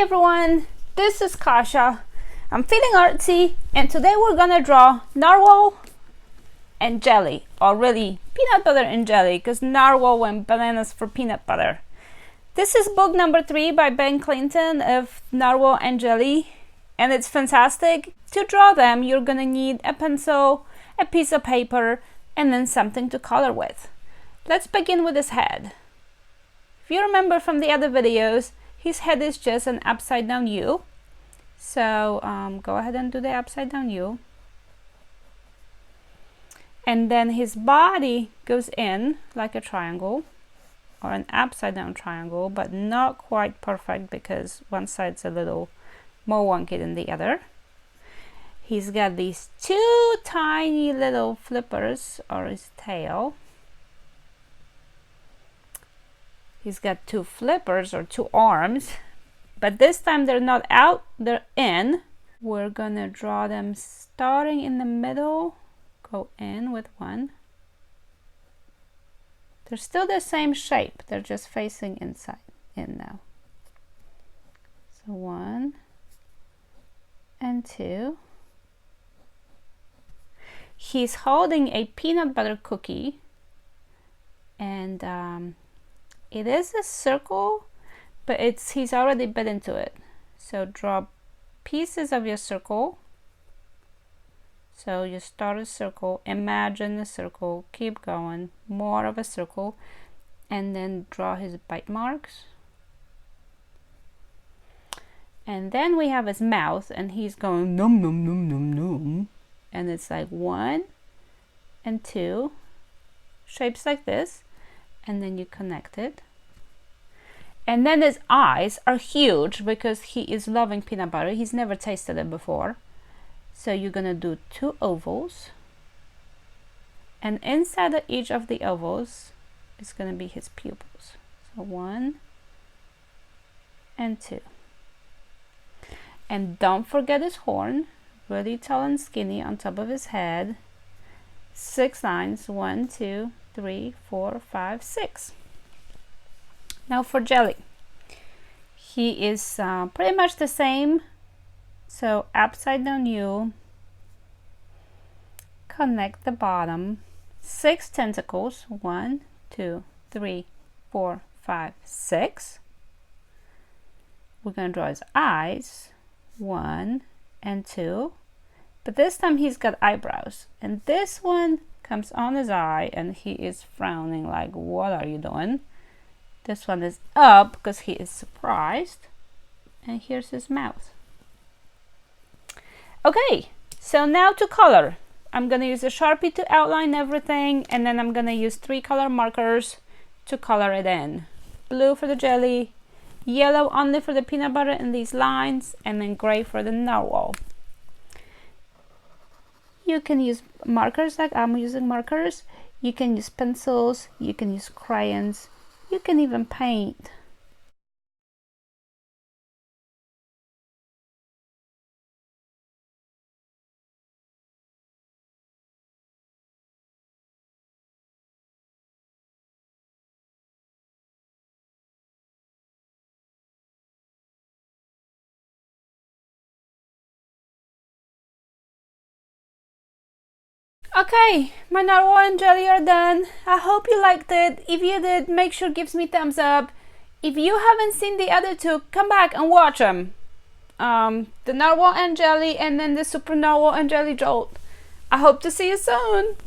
everyone, this is Kasha. I'm feeling artsy and today we're gonna draw narwhal and jelly, or really peanut butter and jelly, because narwhal went bananas for peanut butter. This is book number 3 by Ben Clanton of Narwhal and Jelly, and it's fantastic. To draw them, you're gonna need a pencil, a piece of paper, and then something to color with. Let's begin with his head. If you remember from the other videos, his head is just an upside down U. So go ahead and do the upside down U. And then his body goes in like a triangle, or an upside down triangle, but not quite perfect because one side's a little more wonky than the other. He's got these 2 tiny little flippers, or his tail. He's got 2 flippers or 2 arms, but this time they're not out, they're in. We're gonna draw them starting in the middle, go in with 1. They're still the same shape, they're just facing inside, in now. So 1 and 2. He's holding a peanut butter cookie, and it is a circle, but he's already bit into it. So draw pieces of your circle. So you start a circle, imagine a circle, keep going, more of a circle, and then draw his bite marks. And then we have his mouth, and he's going num num num num num, and it's like 1 and 2 shapes like this, and then you connect it. And then his eyes are huge because he is loving peanut butter. He's never tasted it before. So you're gonna do 2 ovals, and inside of each of the ovals is gonna be his pupils. So 1 and 2. And don't forget his horn, really tall and skinny on top of his head. 6 lines, 1, 2, 3, 4, 5, 6. Now for jelly, he is pretty much the same. So upside down U, connect the bottom, 6 tentacles, 1, 2, 3, 4, 5, 6. We're gonna draw his eyes, 1 and 2, but this time he's got eyebrows, and this one comes on his eye and he is frowning like, what are you doing? This one is up because he is surprised, and here's his mouth. Okay, so now to color. I'm gonna use a Sharpie to outline everything, and then I'm gonna use 3 color markers to color it in. Blue for the jelly, yellow only for the peanut butter in these lines, and then gray for the narwhal. You can use markers like I'm using markers. You can use pencils, you can use crayons, you can even paint. Okay, my narwhal and jelly are done. I hope you liked it. If you did, make sure gives me thumbs up. If you haven't seen the other 2, come back and watch them. The narwhal and jelly, and then the super narwhal and jelly jolt. I hope to see you soon.